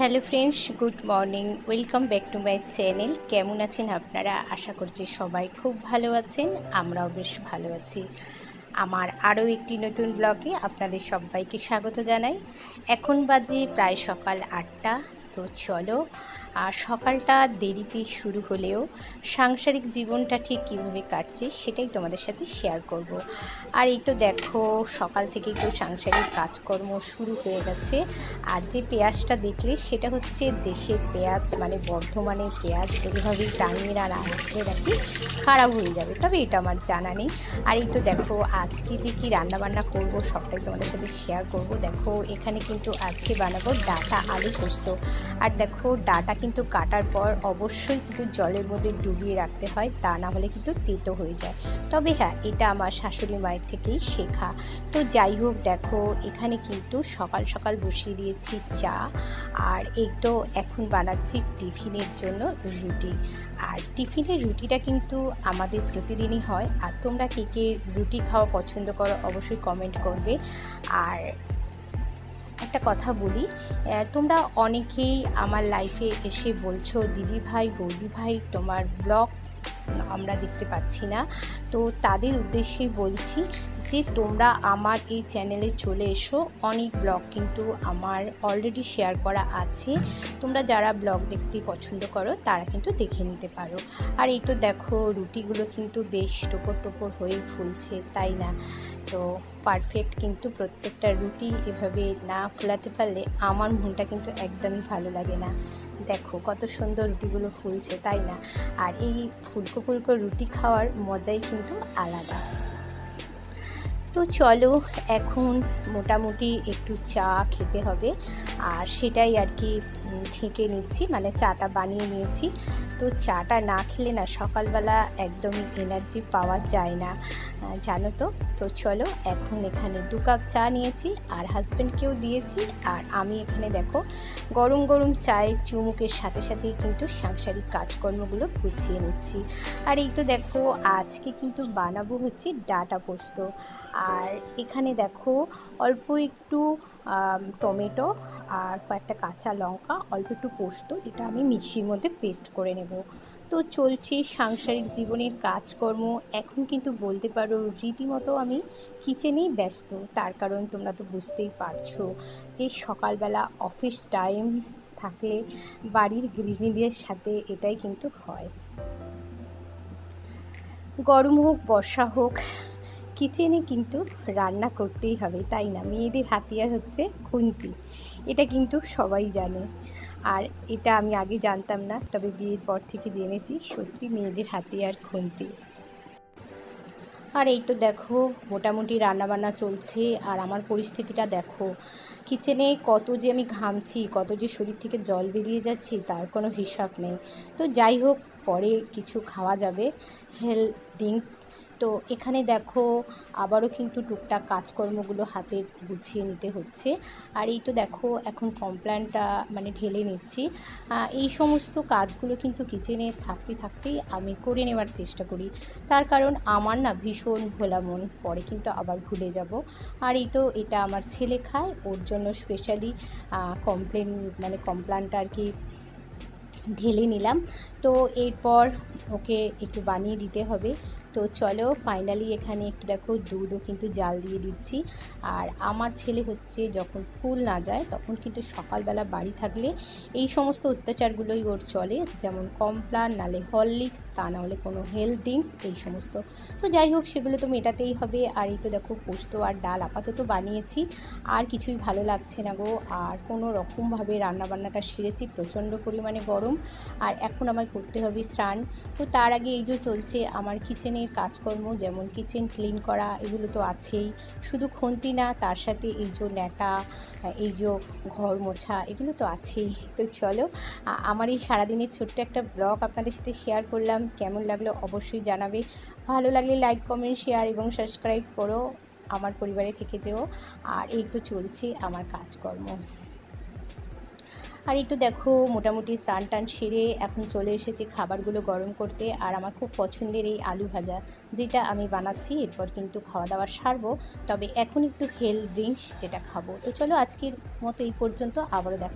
Hello friends, good morning. Welcome back to my channel. কেমন আছেন আপনারা? আশা করছি সবাই খুব ভালো আছেন। আমরাও বেশ ভালো আছি। আমার আরও একটি নতুন ব্লগে আপনাদের সবাইকে স্বাগত জানাই। এখন বাজে প্রায় সকাল 8টা। তো চলো, সকালটা দেরিতে শুরু হলেও সাংসারিক জীবনটা ঠিক কীভাবে কাটছে সেটাই তোমাদের সাথে শেয়ার করব। আর এই তো দেখো, সকাল থেকেই তো সাংসারিক কাজকর্ম শুরু হয়ে গেছে। আর যে পেঁয়াজটা দেখলে সেটা হচ্ছে দেশের পেঁয়াজ, মানে বর্ধমানের পেঁয়াজ। এভাবেই টানিয়ে না রাখলে নাকি খারাপ হয়ে যাবে, তবে এটা আমার জানা নেই। আর এই তো দেখো, আজকে যে কী রান্নাবান্না করব সবটাই তোমাদের সাথে শেয়ার করব। দেখো, এখানে কিন্তু আজকে বানাবো ডাঁটা আলু পোস্ত। আর দেখো, ডাঁটা কিন্তু কাটার পর অবশ্যই কিন্তু জলের মধ্যে ডুবিয়ে রাখতে হয়, তা না হলে কিন্তু তেতো হয়ে যায়। তবে হ্যাঁ, এটা আমার শাশুড়ি মায়ের থেকেই শেখা। তো যাই হোক, দেখো এখানে কিন্তু সকাল সকাল বসিয়ে দিয়েছি চা। আর এই তো এখন বানাচ্ছি টিফিনের জন্য রুটি। আর টিফিনের রুটিটা কিন্তু আমাদের প্রতিদিনই হয়। আর তোমরা কে কে রুটি খাওয়া পছন্দ করো অবশ্যই কমেন্ট করবে। আর একটা কথা বলি, তোমরা অনেকেই আমার লাইফে এসে বলছো, দিদি ভাই, বৌদি ভাই, তোমার ব্লগ আমরা দেখতে পাচ্ছি না। তো তাদের উদ্দেশ্যে বলছি যে তোমরা আমার এই চ্যানেলে চলে এসো। অনেক ব্লগ কিন্তু আমার অলরেডি শেয়ার করা আছে। তোমরা যারা ব্লগ দেখতে পছন্দ করো তারা কিন্তু দেখে নিতে পারো। আর এই তো দেখো, রুটিগুলো কিন্তু বেশ টোপর টোপর হয়ে ফুলছে, তাই না? তো পারফেক্ট কিন্তু প্রত্যেকটা রুটি এভাবে না ফোলাতে পারলে আমার মনটা কিন্তু একদমই ভালো লাগে না। দেখো কত সুন্দর রুটিগুলো ফুলছে, তাই না? আর এই ফুলকো ফুলকো রুটি খাওয়ার মজাই কিন্তু আলাদা। তো চলো, এখন মোটামুটি একটু চা খেতে হবে। আর সেটাই আর কি ছেঁকে নিচ্ছি, মানে চাটা বানিয়ে নিয়েছি। তো চাটা না খেলে না সকালবেলা একদমই এনার্জি পাওয়া যায় না, জানো তো। তো চলো, এখন এখানে 2 কাপ চা নিয়েছি আর হাজব্যান্ডকেও দিয়েছি। আর আমি এখানে দেখো গরম গরম চায়ের চুমুকের সাথে সাথেই কিন্তু সাংসারিক কাজকর্মগুলো গুছিয়ে নিচ্ছি। আর এই তো দেখো, আজকে কিন্তু বানাবো হচ্ছে ডাঁটা পোস্ত। আর এখানে দেখো অল্প একটু টমেটো আর কয়েকটা কাঁচা লঙ্কা, অল্প একটু পোস্ত, যেটা আমি মিক্সির মধ্যে পেস্ট করে নেব। তো চলছে সাংসারিক জীবনের কাজকর্ম। এখন কিন্তু বলতে পারো রীতিমতো আমি কিচেনেই ব্যস্ত। তার কারণ তোমরা তো বুঝতেই পারছো যে সকালবেলা অফিস টাইম থাকলে বাড়ির গৃহিণীদের সাথে এটাই কিন্তু হয়। গরম হোক বর্ষা হোক, কিচেনে কিন্তু রান্না করতেই হবে, তাই না? মেয়েদের হাতিয়ার হচ্ছে খুন্তি, এটা কিন্তু সবাই জানে। আর এটা আমি আগে জানতাম না, তবে বিয়ের পর থেকে জেনেছি সত্যি মেয়েদের হাতিয়ার খুন্তি। আর এই তো দেখো, মোটামুটি রান্নাবান্না চলছে। আর আমার পরিস্থিতিটা দেখো, কিচেনে কত যে আমি ঘামছি, কত যে শরীর থেকে জল বেরিয়ে যাচ্ছি তার কোনো হিসাব নেই। তো যাই হোক, পরে কিছু খাওয়া যাবে, হেলথ ড্রিঙ্কস। তো এখানে দেখো আবারও কিন্তু টুকটাক কাজকর্মগুলো হাতে গুছিয়ে নিতে হচ্ছে। আর এই তো দেখো, এখন কমপ্ল্যানটা মানে ঢেলে নিচ্ছি। এই সমস্ত কাজগুলো কিন্তু কিচেনে থাকতে থাকতেই আমি করে নেওয়ার চেষ্টা করি। তার কারণ আমার না ভীষণ ভোলা মন, পরে কিন্তু আবার ভুলে যাব। আর এই তো এটা আমার ছেলে খায়, ওর জন্য স্পেশালি কমপ্ল্যানটা আর কি ঢেলে নিলাম। তো এরপর ওকে একটু বানিয়ে দিতে হবে। তো চলো, ফাইনালি এখানে একটু দেখো দুধও কিন্তু জাল দিয়ে দিচ্ছি। আর আমার ছেলে হচ্ছে যখন স্কুল না যায় তখন কিন্তু সকালবেলা বাড়ি থাকলে এই সমস্ত অত্যাচারগুলোই ওর চলে, যেমন কমপ্লান, নালে হরলিক্স, তা নাহলে কোনো হেলথ ড্রিঙ্কস, এই সমস্ত। তো যাই হোক, সেগুলো তো মেটাতেই হবে। আর এই তো দেখো, পোস্ত আর ডাল আপাতত বানিয়েছি, আর কিছুই ভালো লাগছে না গো। আর কোনো রকমভাবে রান্নাবান্নাটা সেরেছি, প্রচণ্ড পরিমাণে গরম। আর এখন আমায় করতে হবে স্নান। তো তার আগে এই যে চলছে আমার কিচেনের কাজকর্ম, যেমন কিচেন ক্লিন করা, এগুলো তো আছেই। শুধু খুন্তি না, তার সাথে এই যে ন্যাটা, এই যে ঘর মোছা, এগুলো তো আছেই। তো চলো, আমার এই সারাদিনের ছোট্ট একটা ব্লগ আপনাদের সাথে শেয়ার করলাম। কেমন লাগলো অবশ্যই জানাবে। ভালো লাগলে লাইক, কমেন্ট, শেয়ার এবং সাবস্ক্রাইব করো, আমার পরিবারে থেকে যেও। আর এই তো চলছে আমার কাজকর্ম। আর এই তো দেখো, মোটামুটি স্নান টান সেরে এখন চলে এসেছি খাবারগুলো গরম করতে। আর আমার খুব পছন্দের এই আলু ভাজা, যেটা আমি বানাচ্ছি। এরপর কিন্তু খাওয়া দাওয়া সারবো, তবে এখন একটু হেলথ ড্রিঙ্কস যেটা খাবো। তো চলো, আজকের মতো এই পর্যন্ত, আবারও দেখা।